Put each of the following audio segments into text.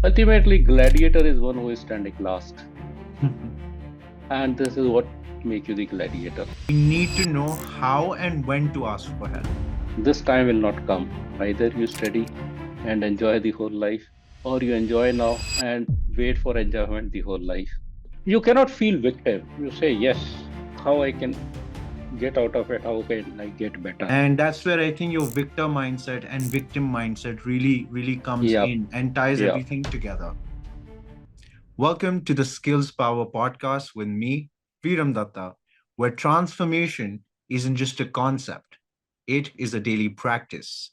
Ultimately, gladiator is one who is standing last, and this is what make you the gladiator. We need to know how and when to ask for help. This time will not come. Either you study and enjoy the whole life, or you enjoy now and wait for enjoyment the whole life. You cannot feel victim. You say, yes, how I can get out of it? How can I get better? And that's where I think your victor mindset and victim mindset really comes Yeah, in and ties yeah. everything together. Welcome to the Skills Power podcast with me, Viram Datta, where transformation isn't just a concept, it is a daily practice.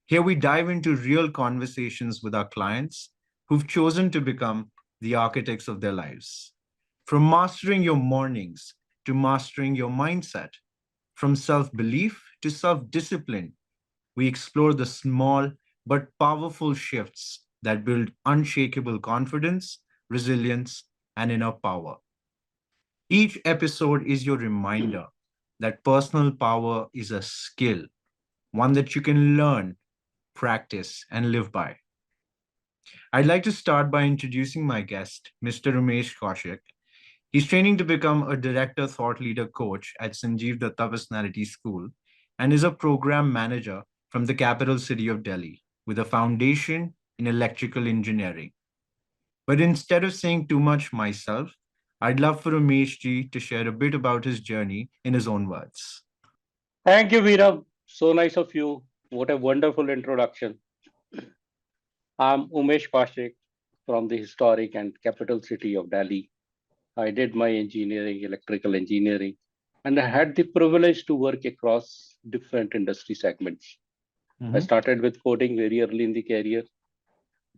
Here we dive into real conversations with our clients who've chosen to become the architects of their lives. From mastering your mornings to mastering your mindset, from self belief to self discipline, we explore the small but powerful shifts that build unshakable confidence, resilience, and inner power. Each episode is your reminder that personal power is a skill, one that you can learn, practice, and live by. I'd like to start by introducing my guest, Mr. Ramesh Kaushik. He's training to become a director thought leader coach at Sanjeev Datta Personality School and is a program manager from the capital city of Delhi with a foundation in electrical engineering. But instead of saying too much myself, I'd love for Ramesh ji to share a bit about his journey in his own words. Thank you, Viram. So nice of you. What a wonderful introduction. I'm Umesh Pashik from the historic and capital city of Delhi. I did my engineering, electrical engineering, and I had the privilege to work across different industry segments. I Mhm. started with coding very early in the career.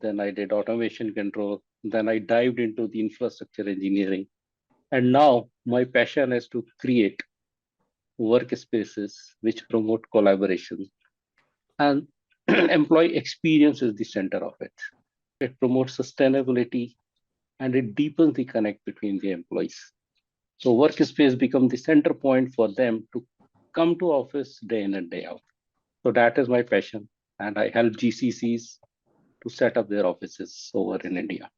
Then I did automation control. Then I dived into the infrastructure engineering. And now my passion is to create workspaces which promote collaboration. And employee experience is the center of it. It promotes sustainability and it deepens the connect between the employees. So workspace become the center point for them to come to office day in and day out. So that is my passion. And I help GCCs to set up their offices over in India.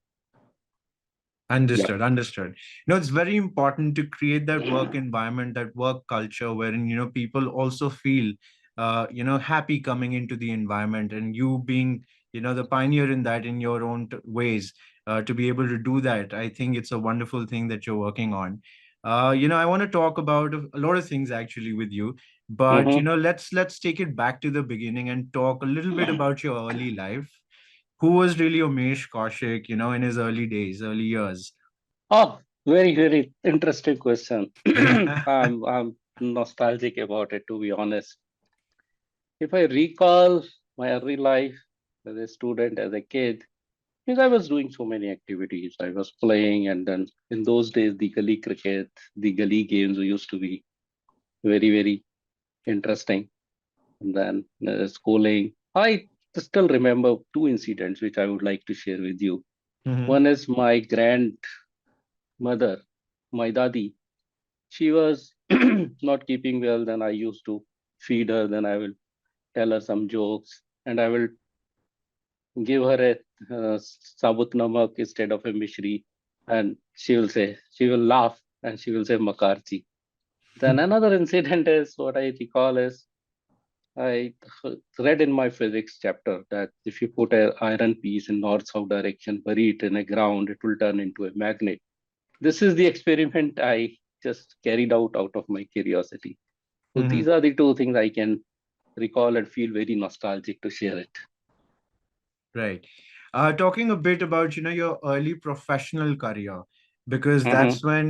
Yeah. Understood, understood. It's very important to create that work environment, that work culture wherein, people also feel, happy coming into the environment and you being, the pioneer in that in your own ways, to be able to do that. I think it's a wonderful thing that you're working on. I want to talk about a lot of things actually with you, but, Mm-hmm. let's take it back to the beginning and talk a little bit about your early life. Who was really Umesh Kaushik, in his early days, early years? Oh, very interesting question. I'm nostalgic about it, to be honest. If I recall my early life as a student, as a kid, because I was doing so many activities. I was playing, and then in those days, the gully cricket, the gully games used to be very interesting. And then schooling. I still remember two incidents which I would like to share with you. Mhm. One is my grandmother, my dadi. She was not keeping well. Then I used to feed her. Then I will tell her some jokes, and I will give her a sabut namak instead of a mishri, and she will laugh and she will say makarchi. Then another incident is what I recall is I read in my physics chapter that if you put an iron piece in north-south direction, bury it in a ground, it will turn into a magnet. This is the experiment I just carried out of my curiosity. So these Mhm. are the two things I can recall and feel very nostalgic to share it. Right. Talking a bit about, your early professional career, because Mhm. that's when,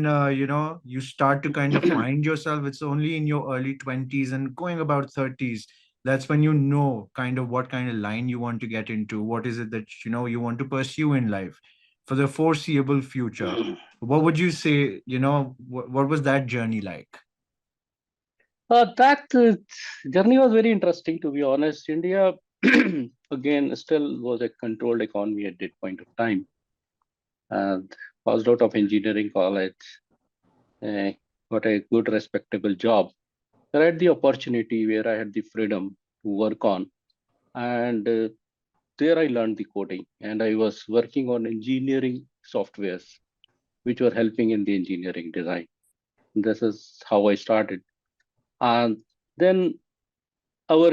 you start to kind of find yourself. It's only in your early 20s and going about 30s. That's when you know kind of what kind of line you want to get into. What is it that, you want to pursue in life for the foreseeable future? What would you say, what was that journey like? That journey was very interesting, to be honest. India, again, still was a controlled economy at that point of time. And passed out of engineering college, uh, got a good, respectable job. I had the opportunity where I had the freedom to work on. And there I learned the coding, and I was working on engineering softwares which were helping in the engineering design. This is how I started. And then our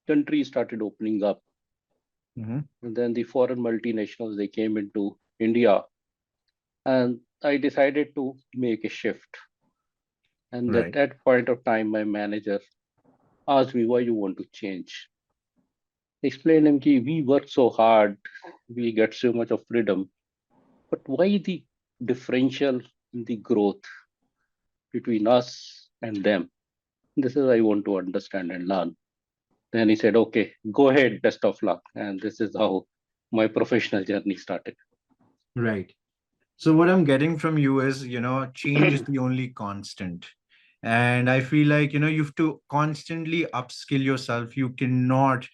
country started opening up. Hmm. And then the foreign multinationals, they came into India, and I decided to make a shift. And at Right. that point of time, my manager asked me, why you want to change? Explained him ki we work so hard, we get so much of freedom, but why the differential in the growth between us and them? This is I want to understand and learn. Then he said, okay, go ahead, best of luck. And this is how my professional journey started. Right. So what I'm getting from you is, change is the only constant. And I feel like, you have to constantly upskill yourself. You cannot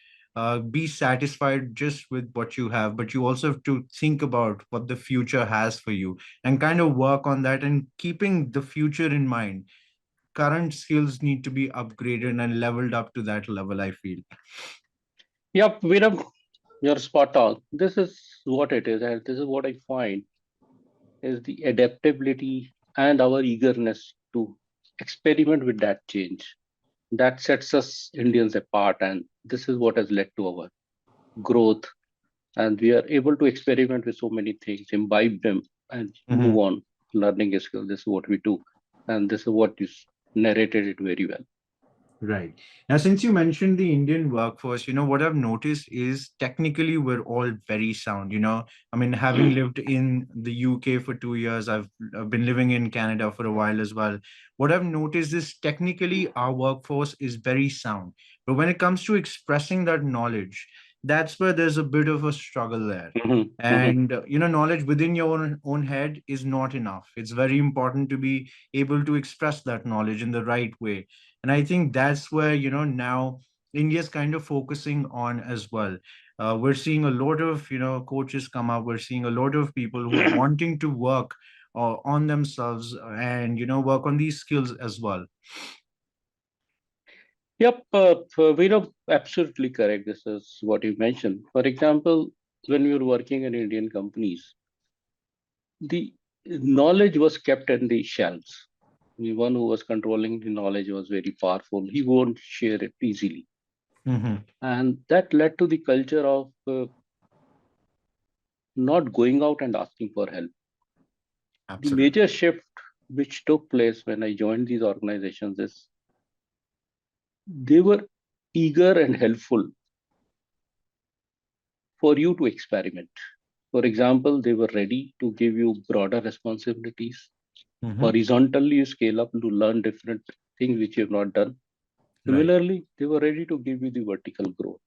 be satisfied just with what you have, but you also have to think about what the future has for you and kind of work on that and keeping the future in mind. Current skills need to be upgraded and leveled up to that level, I feel. Yep, Viram, you're spot on. This is what it is, and this is what I find is the adaptability and our eagerness to experiment with that change. That sets us Indians apart, and this is what has led to our growth. And we are able to experiment with so many things, imbibe them, and move on, learning a skill. This is what we do, and this is what you narrated it very well. Right. Now, since you mentioned the Indian workforce, what I've noticed is technically we're all very sound. I mean, having lived in the UK for 2 years, I've been living in Canada for a while as well. What I've noticed is technically our workforce is very sound. But when it comes to expressing that knowledge, that's where there's a bit of a struggle there. Mhm, mhm. And, knowledge within your own head is not enough. It's very important to be able to express that knowledge in the right way, and I think that's where, now India's kind of focusing on as well. We're seeing a lot of, coaches come up. We're seeing a lot of people who are wanting to work on themselves and, work on these skills as well. Yep, Veerav, absolutely correct. This is what you mentioned. For example, when we were working in Indian companies, the knowledge was kept in the shelves. The one who was controlling the knowledge was very powerful. He won't share it easily. Hmm. And that led to the culture of not going out and asking for help. The Absolutely. major shift which took place when I joined these organizations is they were eager and helpful for you to experiment. For example, they were ready to give you broader responsibilities. Hmm. Horizontally, you scale up to learn different things which you have not done. Right. Similarly, they were ready to give you the vertical growth.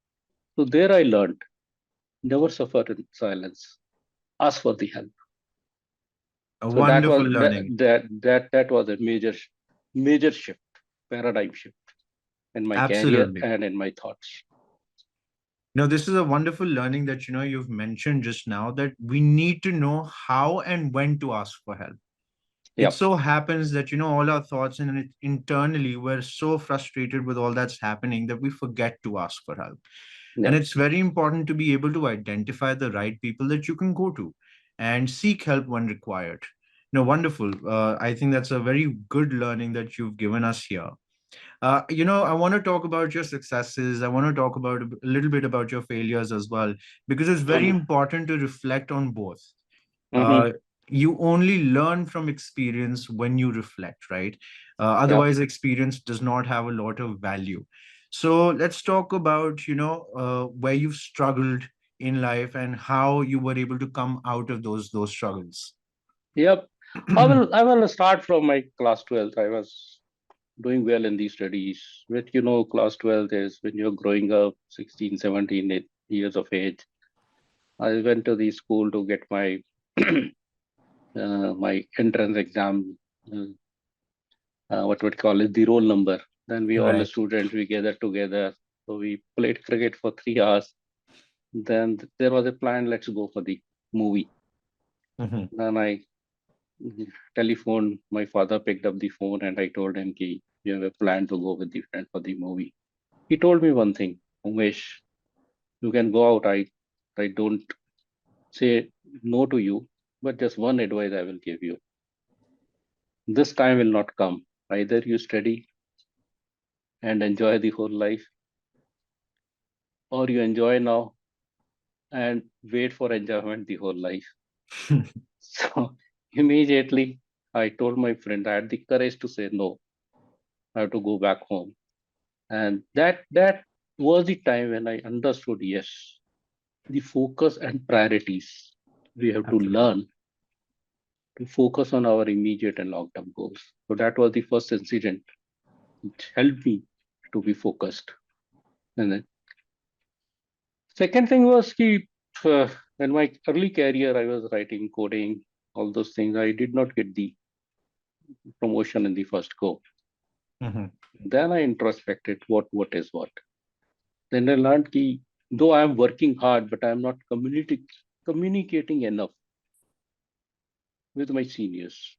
So there I learned, never suffer in silence. Ask for the help. A So that wonderful was learning. that was a major shift, paradigm shift in my career Absolutely. and in my thoughts. This is a wonderful learning that, you've mentioned just now, that we need to know how and when to ask for help. It Yep, so happens that, all our thoughts and internally we're so frustrated with all that's happening that we forget to ask for help. And yep. it's very important to be able to identify the right people that you can go to and seek help when required. Wonderful. I think that's a very good learning that you've given us here. I want to talk about your successes. I want to talk about a little bit about your failures as well, because it's very Mhm, important to reflect on both. mhm, uh, you only learn from experience when you reflect, right? yep. Otherwise, experience does not have a lot of value. So let's talk about, where you've struggled in life and how you were able to come out of those struggles. Yep. I will start from my class 12th. I was doing well in these studies. With class 12th is when you're growing up, 16, 17 years of age. I went to the school to get my my entrance exam, uh, what would call it, the roll number. Then we all the Right. students we gathered together. So we played cricket for 3 hours. Then there was a plan, let's go for the movie. Hmm. Then I telephoned, my father picked up the phone and I told him, Ki, you have a plan to go with the friend for the movie. He told me one thing, Umesh, you can go out. I don't say no to you, but just one advice I will give you. This time will not come. Either you study and enjoy the whole life, or you enjoy now and wait for enjoyment the whole life. So immediately I told my friend I had the courage to say no. I have to go back home. And that was the time when I understood, yes, the focus and priorities. We have to Absolutely. learn to focus on our immediate and long-term goals. So that was the first incident which helped me to be focused. And then second thing was uh, in my early career, I was writing, coding, all those things. I did not get the promotion in the first go. Mhm. Then I introspected what is what. Then I learned that though I am working hard, but I am not communicating enough with my seniors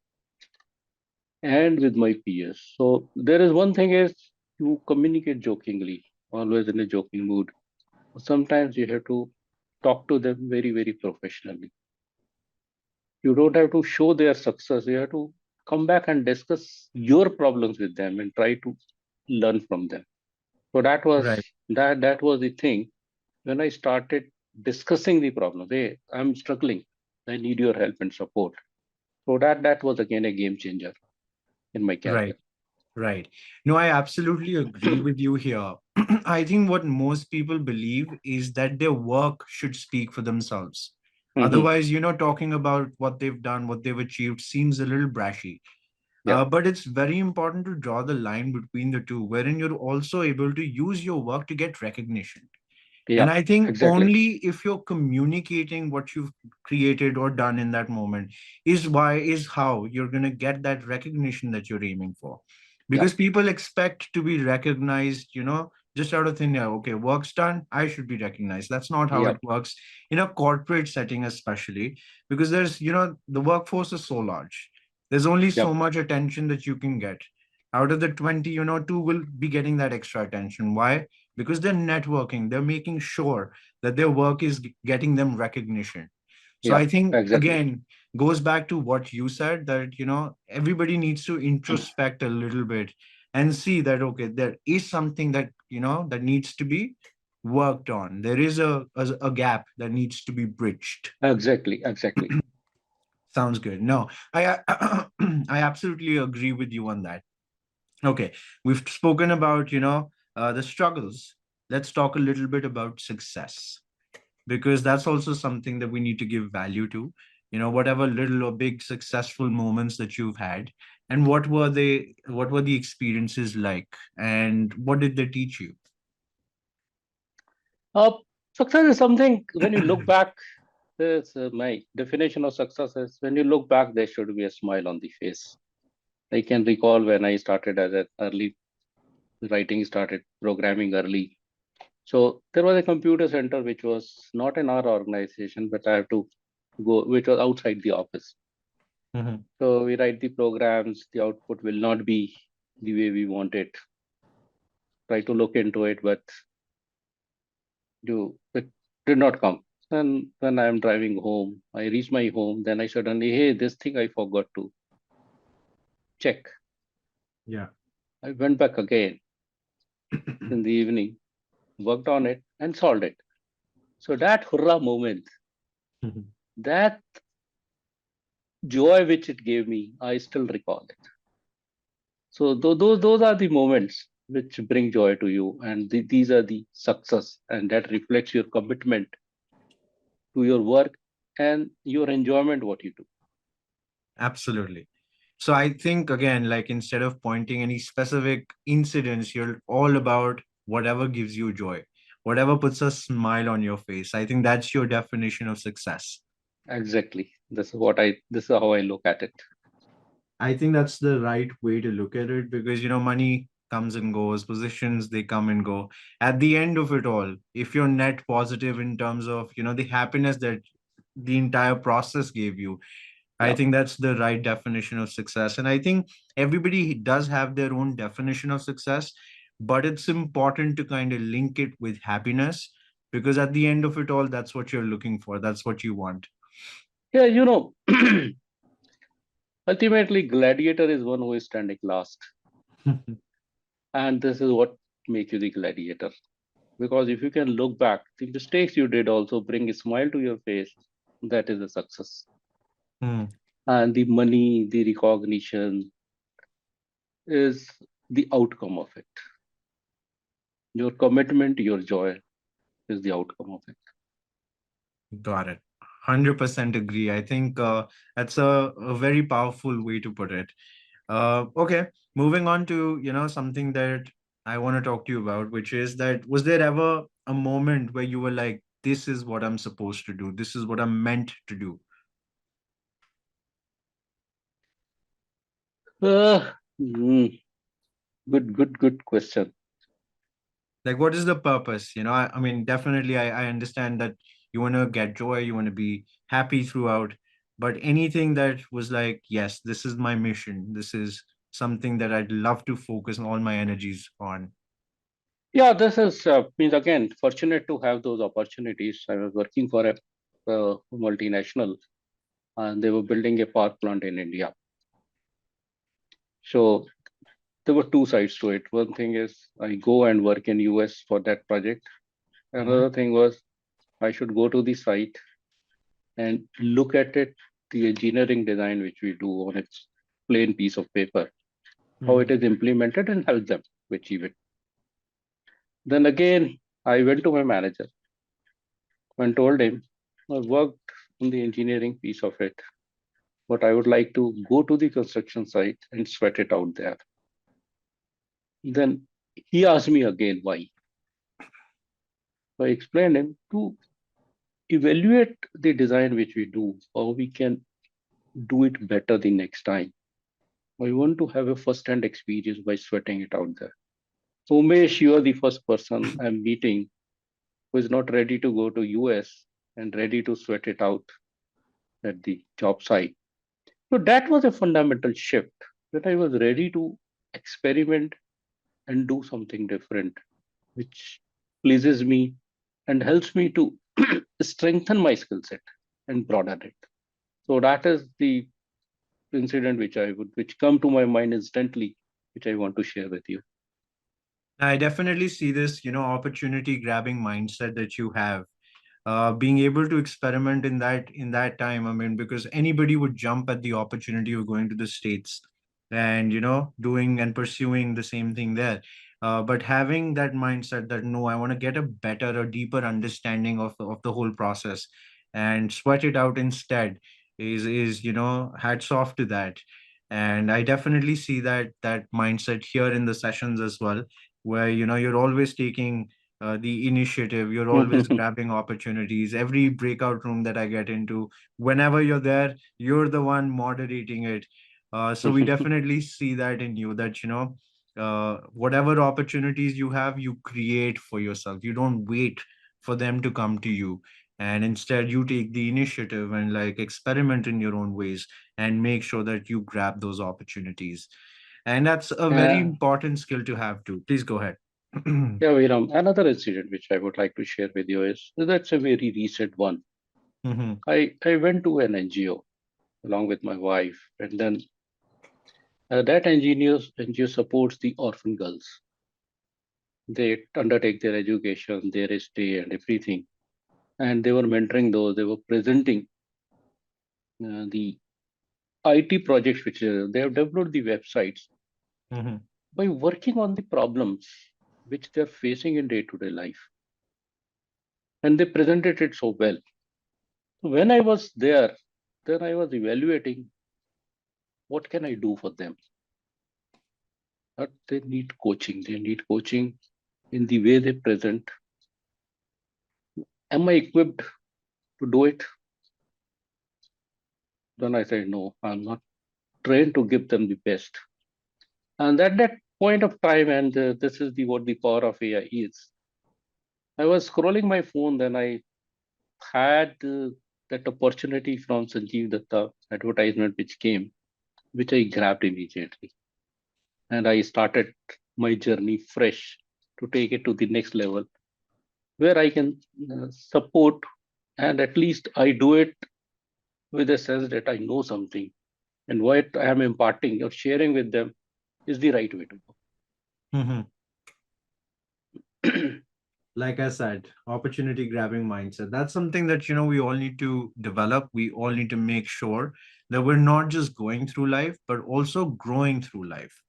and with my peers. So there is one thing is you communicate jokingly, always in a joking mood. Sometimes you have to talk to them very, very professionally. You don't have to show their success. You have to come back and discuss your problems with them and try to learn from them. So Right. that was the thing when I started discussing the problem. Hey, I'm struggling. I need your help and support. So that was again a game changer in my career. Right. Right. No, I absolutely agree with you here. I think what most people believe is that their work should speak for themselves. Hmm. Otherwise, talking about what they've done, what they've achieved seems a little brashy. Yeah, But it's very important to draw the line between the two, wherein you're also able to use your work to get recognition. And yeah, I think exactly. only if you're communicating what you've created or done in that moment is how you're going to get that recognition that you're aiming for. Yeah, Because people expect to be recognized, just out of thin air. Okay, work's done, I should be recognized. That's not how yeah, it works in a corporate setting, especially because the workforce is so large. There's only yeah, so much attention that you can get. Out of the 20, two will be getting that extra attention. Why? Because they're networking, they're making sure that their work is getting them recognition. So yeah, I think exactly. again goes back to what you said, that everybody needs to introspect a little bit and see that okay, there is something that that needs to be worked on. There is a gap that needs to be bridged. Exactly, exactly. Sounds good. No, I I absolutely agree with you on that. Okay, we've spoken about, the struggles. Let's talk a little bit about success, because that's also something that we need to give value to. Whatever little or big successful moments that you've had, and what were the experiences like, and what did they teach you? Uh, Success is something when you look back. This my definition of success is when you look back, there should be a smile on the face. I can recall when I started as an early writing, started programming early. So there was a computer center which was not in our organization, but I have to go, which was outside the office. Mhm. So we write the programs, the output will not be the way we want it. Try to look into it, but it did not come. And when I am driving home, I reach my home, then I suddenly, hey, this thing I forgot to check. Yeah. I went back again in the evening, worked on it, and solved it. So that hurrah moment, that joy which it gave me, I still recall it. So those are the moments which bring joy to you, and these are the success, and that reflects your commitment to your work and your enjoyment what you do. Absolutely. So I think again, like instead of pointing any specific incidents, you're all about whatever gives you joy, whatever puts a smile on your face. I think that's your definition of success. Exactly. This is how I look at it. I think that's the right way to look at it, because money comes and goes, positions they come and go. At the end of it all, if you're net positive in terms of the happiness that the entire process gave you, I Yeah, think that's the right definition of success. And I think everybody does have their own definition of success, but it's important to kind of link it with happiness, because at the end of it all, that's what you're looking for, that's what you want. Yeah, ultimately, gladiator is one who is standing last. And this is what makes you the gladiator. Because if you can look back, the mistakes you did also bring a smile to your face. That is a success. Hmm, And the money, the recognition is the outcome of it. Your commitment, your joy is the outcome of it. got it. 100% agree. I think that's a very powerful way to put it. Okay, moving on to something that I want to talk to you about, which is that was there ever a moment where you were like, "This is what I'm supposed to do. This is what I'm meant to do." Uh, mm, good question. Like, what is the purpose? I mean, definitely, I understand that you want to get joy, you want to be happy throughout, but anything that was like, yes, this is my mission. This is something that I'd love to focus all my energies on. Yeah, this is means again fortunate to have those opportunities. I was working for a multinational, and they were building a power plant in India. So there were two sides to it. One thing is I go and work in US for that project. Mm-hmm. Another thing was I should go to the site and look at it, the engineering design which we do on its plain piece of paper, how it Mm-hmm. is implemented and help them to achieve it. Then again, I went to my manager and told him I worked on the engineering piece of it, but I would like to go to the construction site and sweat it out there. Then he asked me again why. So I explained him to evaluate the design which we do, how we can do it better the next time. I want to have a first-hand experience by sweating it out there. Umesh, you are the first person I'm meeting who is not ready to go to US and ready to sweat it out at the job site. So that was a fundamental shift that I was ready to experiment and do something different, which pleases me and helps me to strengthen my skill set and broaden it. So that is the incident which come to my mind instantly, which I want to share with you. I definitely see this, opportunity grabbing mindset that you have. Being able to experiment in that time. I mean, because anybody would jump at the opportunity of going to the States and doing and pursuing the same thing there. But having that mindset that no, I want to get a better or deeper understanding of the whole process and sweat it out instead is hats off to that. And I definitely see that mindset here in the sessions as well, where you're always taking the initiative. You're always grabbing opportunities. Every breakout room that I get into, whenever you're there, you're the one moderating it. So we definitely see that in you, that whatever opportunities you have, you create for yourself. You don't wait for them to come to you, and instead you take the initiative and like experiment in your own ways and make sure that you grab those opportunities. And that's a very Yeah, important skill to have too. Please go ahead. yeah, Viram. Another incident which I would like to share with you is that's a very recent one. Mhm, I went to an NGO along with my wife, and then that NGO supports the orphan girls. They undertake their education, their stay, and everything. And they were mentoring those. They were presenting the IT projects which they have developed the websites mhm. by working on the problems which they're facing in day-to-day life. And they presented it so well. When I was there, then I was evaluating what can I do for them. But they need coaching. They need coaching in the way they present. Am I equipped to do it? Then I said, no, I'm not trained to give them the best. And at that point of time, and this is the what the power of AI is. I was scrolling my phone, then I had that opportunity from Sanjeev Datta advertisement which came, which I grabbed immediately. And I started my journey fresh to take it to the next level. where I can support, and at least I do it with a sense that I know something and what I am imparting or sharing with them is the right way to Mhm. go. Like I said, opportunity grabbing mindset. That's something that, we all need to develop. We all need to make sure that we're not just going through life, but also growing through life.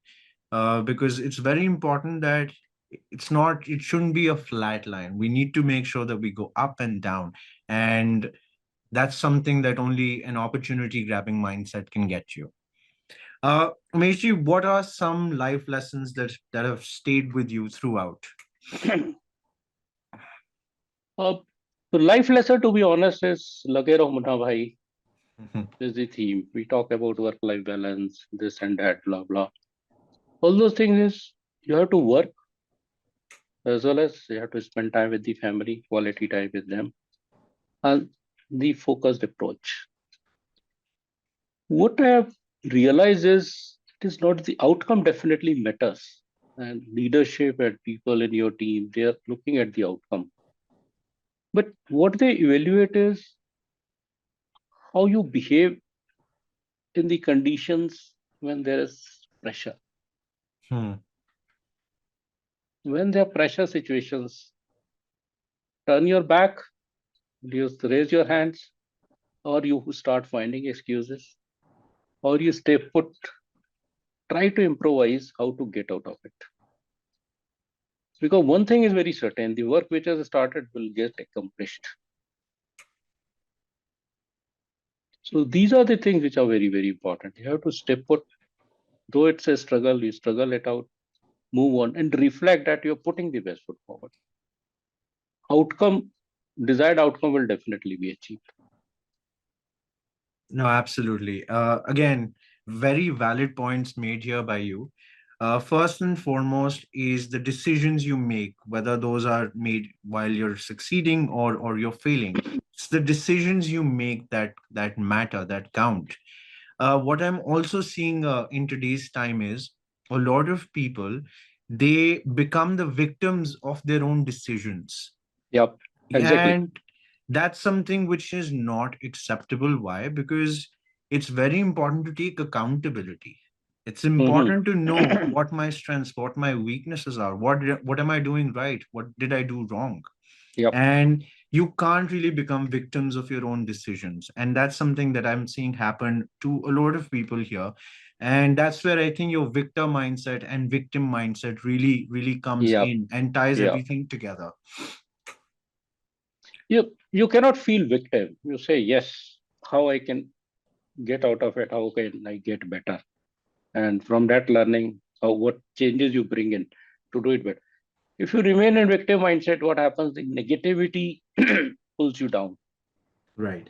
Because it's very important that it shouldn't be a flat line. We need to make sure that we go up and down. And that's something that only an opportunity grabbing mindset can get you. Umesh, what are some life lessons that have stayed with you throughout? uh, the life lesson, to be honest, is lage raho munna bhai, Mhm. is the theme. We talk about work-life balance, this and that, blah blah. All those things is you have to work as well as you have to spend time with the family, quality time with them, and the focused approach. What I have realized is it is not the outcome definitely matters. And leadership and people in your team, they are looking at the outcome. But what they evaluate is how you behave in the conditions when there is pressure. Hmm. When there are pressure situations, turn your back, you raise your hands, or you start finding excuses, or you stay put, try to improvise how to get out of it. Because one thing is very certain, the work which has started will get accomplished. So these are the things which are very, very important. You have to stay put, though it's a struggle, you struggle it out, move on, and reflect that you're putting the best foot forward. Outcome, desired outcome will definitely be achieved. No, absolutely. Again, very valid points made here by you. First and foremost is the decisions you make, whether those are made while you're succeeding or you're failing. It's the decisions you make that matter, that count. What I'm also seeing in today's time is a lot of people, they become the victims of their own decisions. Yep, exactly. And that's something which is not acceptable. Why? Because it's very important to take accountability. It's Hmm. important to know what my strengths, what my weaknesses are, what am I doing right, what did I do wrong. Yep, And you can't really become victims of your own decisions, and that's something that I'm seeing happen to a lot of people here. And that's where I think your victor mindset and victim mindset really comes yep, in and ties yeah. everything together. You cannot feel victim. You say yes. How I can get out of it? How can I get better? And from that learning, how what changes you bring in to do it better. If you remain in victim mindset, what happens? The negativity pulls you down, Right.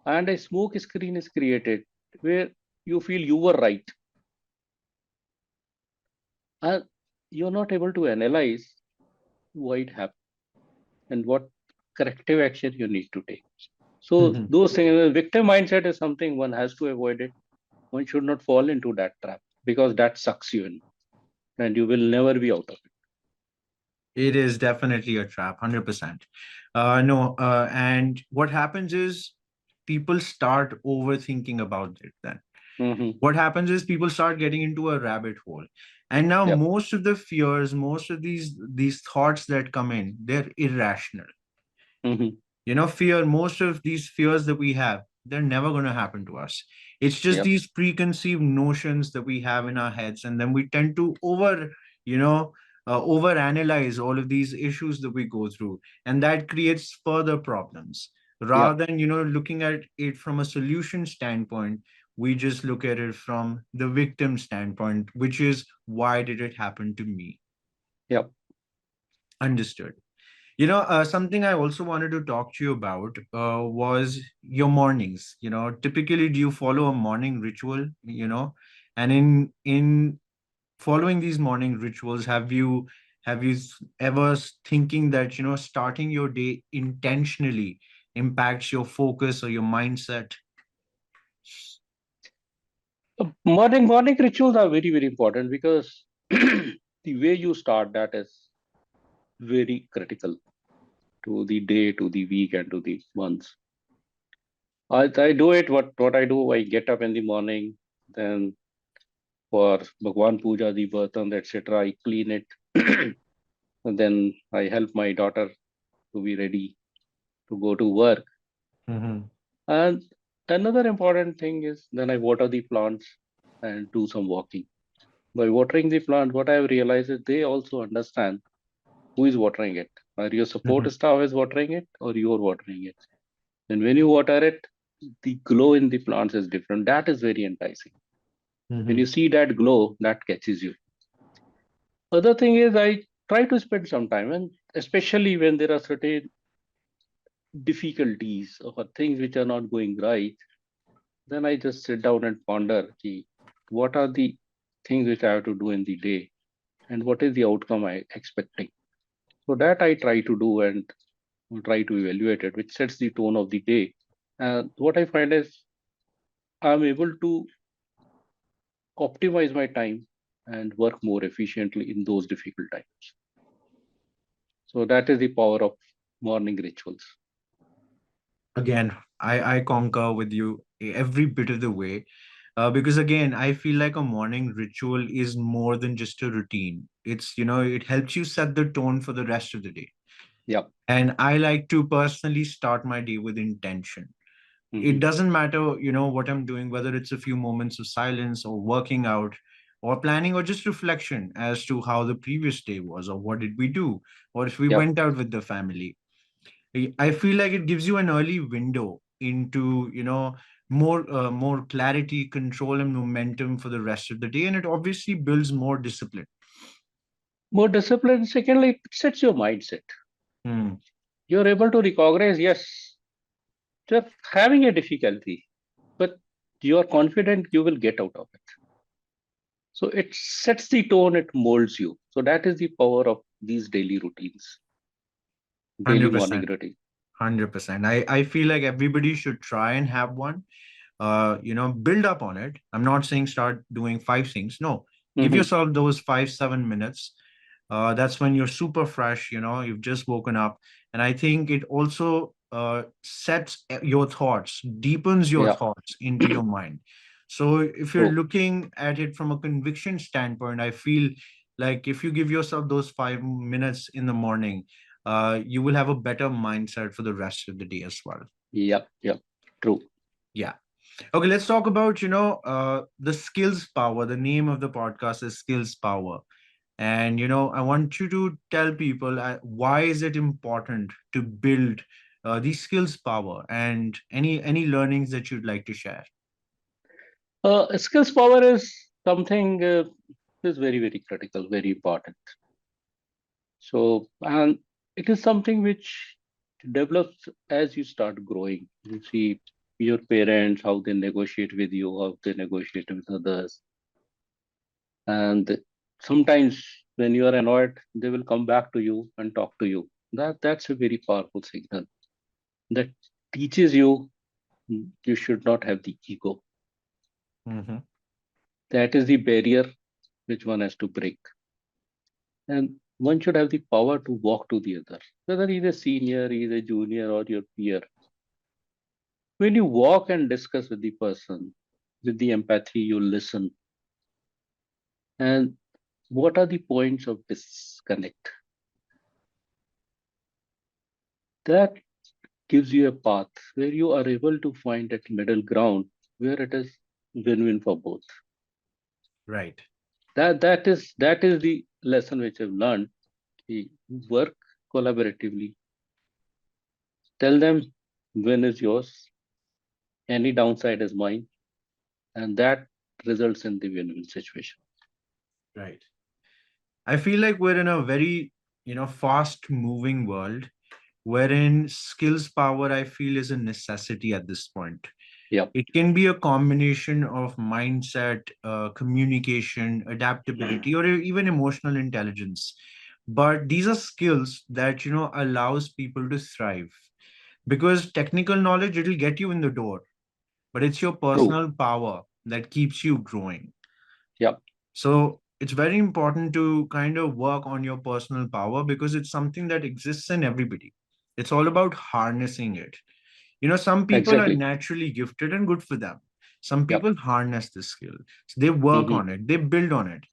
and a smoke screen is created where you feel you were right, and you're not able to analyze why it happened and what corrective action you need to take. So those things, the victim mindset is something one has to avoid it. One should not fall into that trap because that sucks you in, and you will never be out of it. It is definitely a trap, 100%. No, and what happens is people start overthinking about it then. Hmm. What happens is people start getting into a rabbit hole. And now Yep. most of the fears, most of these thoughts that come in, they're irrational. Hmm. Fear, most of these fears that we have, they're never going to happen to us. It's just Yep. these preconceived notions that we have in our heads, and then we tend to you know over analyze all of these issues that we go through, and that creates further problems. Yep. Rather than looking at it from a solution standpoint, we just look at it from the victim standpoint, which is, why did it happen to me? Yep. Understood. Something I also wanted to talk to you about was your mornings. Typically, do you follow a morning ritual? And in following these morning rituals, have you ever thinking that starting your day intentionally impacts your focus or your mindset? Morning rituals are very, very important because, the way you start that is very critical. to the day, to the week, and to the months. I do it. What I do, I get up in the morning, then for Bhagwan Puja, the Bartan, etc., I clean it. And then I help my daughter to be ready to go to work. Mm-hmm. And another important thing is then I water the plants and do some walking. By watering the plant, what I have realized is they also understand who is watering it. Are your support staff is watering it or you're watering it? And when you water it, the glow in the plants is different. That is very enticing. When Mm-hmm. you see that glow, that catches you. Other thing is I try to spend some time, and especially when there are certain difficulties or things which are not going right, then I just sit down and ponder, gee, what are the things which I have to do in the day and what is the outcome I expecting. So that I try to do and try to evaluate it, which sets the tone of the day. And what I find is I'm able to optimize my time and work more efficiently in those difficult times. So that is the power of morning rituals. Again, I concur with you every bit of the way. Because again, I feel like a morning ritual is more than just a routine. It's, it helps you set the tone for the rest of the day. Yeah. And I like to personally start my day with intention. It Hmm. doesn't matter, what I'm doing, whether it's a few moments of silence or working out or planning or just reflection as to how the previous day was or what did we do or if we Yeah. went out with the family. I feel like it gives you an early window into, more clarity, control, and momentum for the rest of the day, and it obviously builds more discipline. More discipline. Secondly, it sets your mindset. Hmm. You're able to recognize, yes, you're having a difficulty, but you are confident you will get out of it. So it sets the tone, it molds you. So that is the power of these daily routines, daily morning 100%. routine. 100%. I feel like everybody should try and have one. Build up on it. I'm not saying start doing five things. No, give Hmm. yourself those 5, 7 minutes. That's when you're super fresh. You've just woken up, and I think it also sets your thoughts, deepens your Yeah. thoughts into your mind. So if you're True. looking at it from a conviction standpoint, I feel like if you give yourself those 5 minutes in the morning, you will have a better mindset for the rest of the day as well. Yep. Yep. True. Yeah. Okay, let's talk about, the skills power. The name of the podcast is Skills Power. And, I want you to tell people why is it important to build these skills power and any learnings that you'd like to share. Skills power is something is very, very critical, very important. So, and it is something which develops as you start growing. You see your parents, how they negotiate with you, how they negotiate with others. And sometimes when you are annoyed, they will come back to you and talk to you. That's a very powerful signal that teaches you you should not have the ego. Hmm. That is the barrier which one has to break. And one should have the power to walk to the other, whether he's a senior, he's a junior, or your peer. When you walk and discuss with the person, with the empathy, you listen. And what are the points of disconnect? That gives you a path where you are able to find that middle ground where it is win-win for both. Right. That is the lesson which I've learned. We work collaboratively. Tell them win is yours, any downside is mine, and that results in the win-win situation. Right. I feel like we're in a very, fast moving world wherein skills power, I feel, is a necessity at this point. Yeah, It can be a combination of mindset, communication, adaptability, or even emotional intelligence. But these are skills that, allows people to thrive. Because technical knowledge, it'll get you in the door, but it's your true. personal power that keeps you growing. Yeah, So it's very important to kind of work on your personal power because it's something that exists in everybody. It's all about harnessing it. Some people are Exactly. naturally gifted and good for them. Some Yep. people harness the skill. So they work Hmm. on it, they build on it.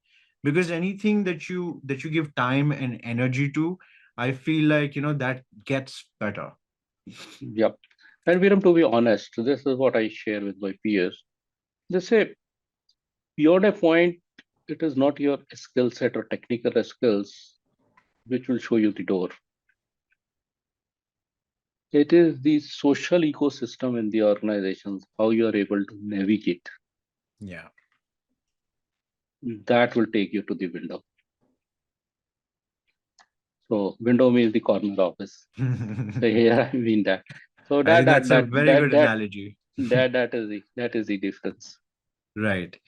Because anything that you give time and energy to, I feel like, that gets better. Yep. And Viram, to be honest, this is what I share with my peers. They say, beyond a point, it is not your skill set or technical skills which will show you the door. It is the social ecosystem in the organizations, how you are able to navigate. Yeah. That will take you to the window. So window means the corner office. So here I mean that. So I that think that that's a that very that good that analogy. that is the difference. Right.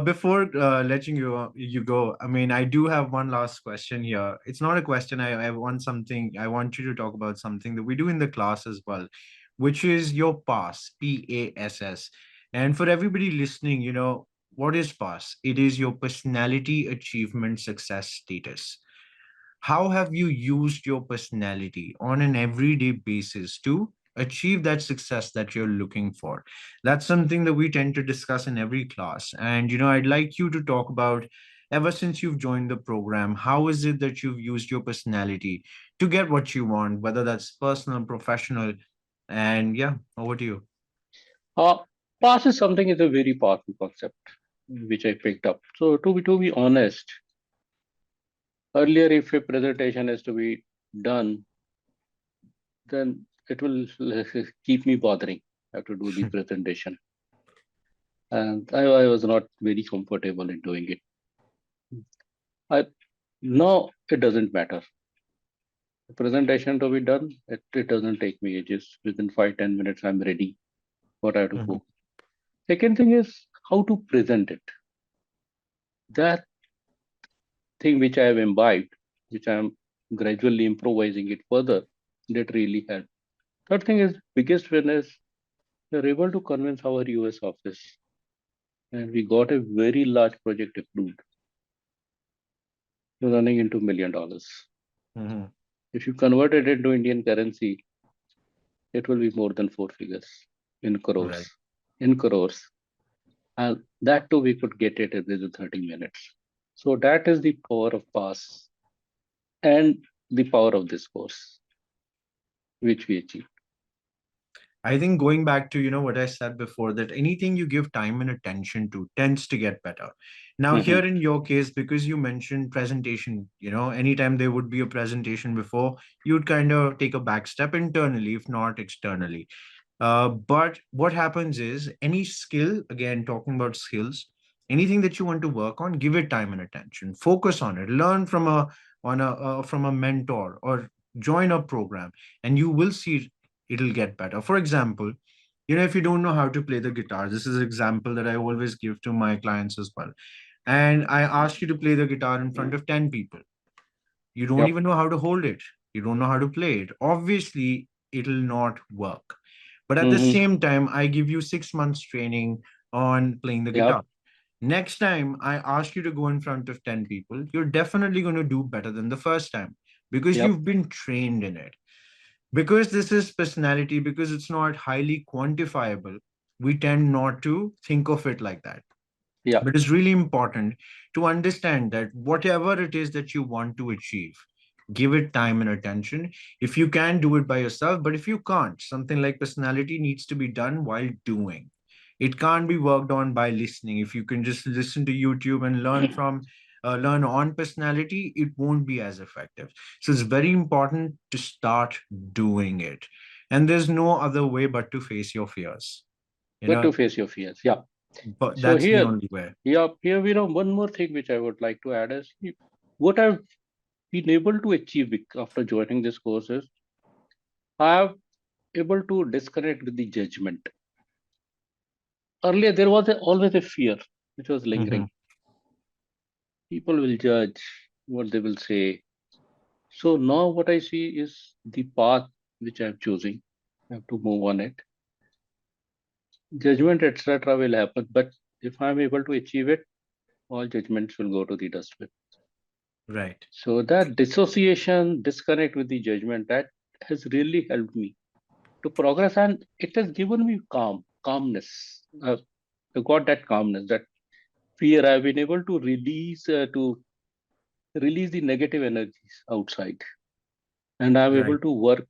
Before letting you go, I mean, I do have one last question here. It's not a question. I want something. I want you to talk about something that we do in the class as well, which is your PASS, PASS. And for everybody listening, what is PASS? It is your personality achievement success status. How have you used your personality on an everyday basis to achieve that success that you're looking for? That's something that we tend to discuss in every class. And, I'd like you to talk about, ever since you've joined the program, how is it that you've used your personality to get what you want, whether that's personal, professional? And yeah, over to you. Uh, Pass is something is a very powerful concept which I picked up. So to be honest, earlier if a presentation is to be done, then it will keep me bothering. I have to do the presentation, and I was not very comfortable in doing it. I Now it doesn't matter. The presentation to be done, it doesn't take me ages. Within 5-10 minutes, I'm ready. What I have to Mhm, go. Second thing is how to present it. That thing which I have imbibed, which I am gradually improvising it further, that really helped. Third thing is biggest win is we're able to convince our US office, and we got a very large project approved, running into $1 million. mhm. If you convert it into Indian currency, it will be more than four figures in crores. Right. In crores. And that too, we could get it within 30 minutes. So that is the power of pass and the power of this course, which we achieved. I think going back to, what I said before, that anything you give time and attention to tends to get better. Now, here Mhm. in your case, because you mentioned presentation, anytime there would be a presentation before, you'd kind of take a back step internally, if not externally. But what happens is any skill, again, talking about skills, anything that you want to work on, give it time and attention. Focus on it. Learn from a mentor or join a program, and you will see it'll get better. For example, if you don't know how to play the guitar, this is an example that I always give to my clients as well. And I ask you to play the guitar in front of 10 people. You don't Yep. even know how to hold it. You don't know how to play it. Obviously, it'll not work. But at the Hmm. same time, I give you 6 months training on playing the Yep. guitar. Next time I ask you to go in front of 10 people, you're definitely going to do better than the first time because Yep. you've been trained in it. Because this is personality, because it's not highly quantifiable, we tend not to think of it like that. Yep. But it's really important to understand that whatever it is that you want to achieve, give it time and attention. If you can, do it by yourself. But if you can't, something like personality needs to be done while doing. It can't be worked on by listening. If you can just listen to YouTube and learn on personality, it won't be as effective. So it's very important to start doing it. And there's no other way but to face your fears. You But know, to face your fears. Yeah. but So that's the here, only way. yeah, here we know one more thing which I would like to add is what I've been able to achieve after joining this course is I have able to disconnect with the judgment. Earlier, there was always a fear which was Mhm. lingering. People will judge what they will say. So now what I see is the path which I'm choosing. I have to move on it. Judgment, etc., will happen, but if I'm able to achieve it, all judgments will go to the dustbin. Right. So that dissociation, disconnect with the judgment, that has really helped me to progress, and it has given me calmness. I got that calmness, that fear. I've been able to release the negative energies outside, and I'm able Right. to work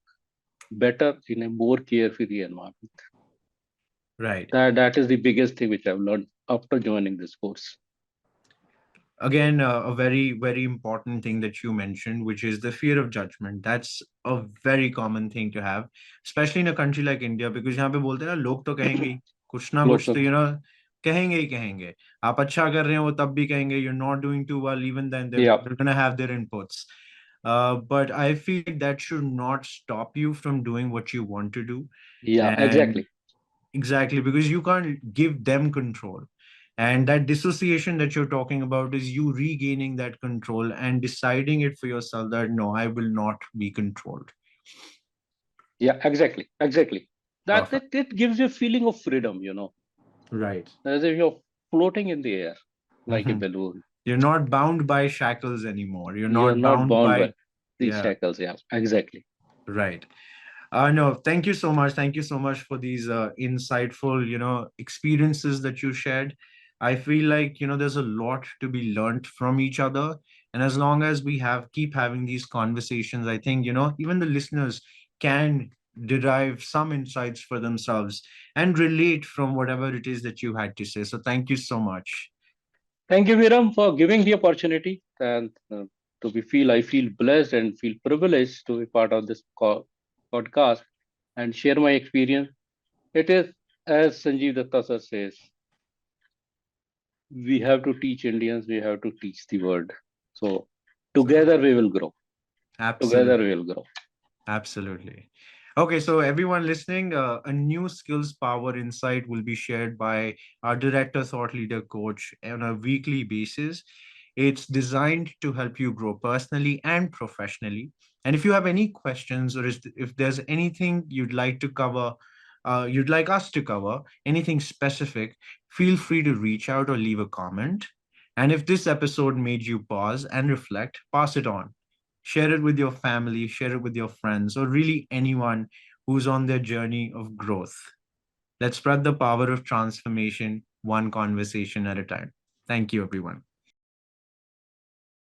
better in a more carefree environment. Right. That is the biggest thing which I've learned after joining this course. Again, a very important thing that you mentioned, which is the fear of judgment. That's a very common thing to have, especially in a country like India, because यहाँ पे बोलते हैं ना, लोग तो कहेंगे ही, कुछ ना Look, कुछ तो कहेंगे ही कहेंगे. आप अच्छा कर रहे हो वो तब भी कहेंगे. You're not doing too well, even then yeah, they're gonna have their inputs. But I feel that should not stop you from doing what you want to do. yeah, And exactly. exactly, because you can't give them control. And that dissociation that you're talking about is you regaining that control and deciding it for yourself that no, I will not be controlled. Yeah, exactly, exactly. Perfect. That gives you a feeling of freedom, Right. as if you're floating in the air like a Mhm. balloon. You're not bound by shackles anymore. You're You're not not bound bound by, by these yeah, shackles. Yeah, exactly. right. No, thank you so much. Thank you so much for these insightful, experiences that you shared. I feel like, there's a lot to be learned from each other. And as long as we keep having these conversations, I think, even the listeners can derive some insights for themselves and relate from whatever it is that you had to say. So thank you so much. Thank you, Viram, for giving the opportunity, and I feel blessed and feel privileged to be part of this podcast and share my experience. It is, as Sanjeev Datta sir says, we have to teach Indians, we have to teach the world. So together we will grow. Together we Absolutely. will grow. Absolutely. Okay, so everyone listening, a new skills power insight will be shared by our director, thought leader, coach on a weekly basis. It's designed to help you grow personally and professionally. And if you have any questions, or if there's anything you'd like us to cover, anything specific, feel free to reach out or leave a comment. And if this episode made you pause and reflect, pass it on. Share it with your family, share it with your friends, or really anyone who's on their journey of growth. Let's spread the power of transformation one conversation at a time. Thank you, everyone.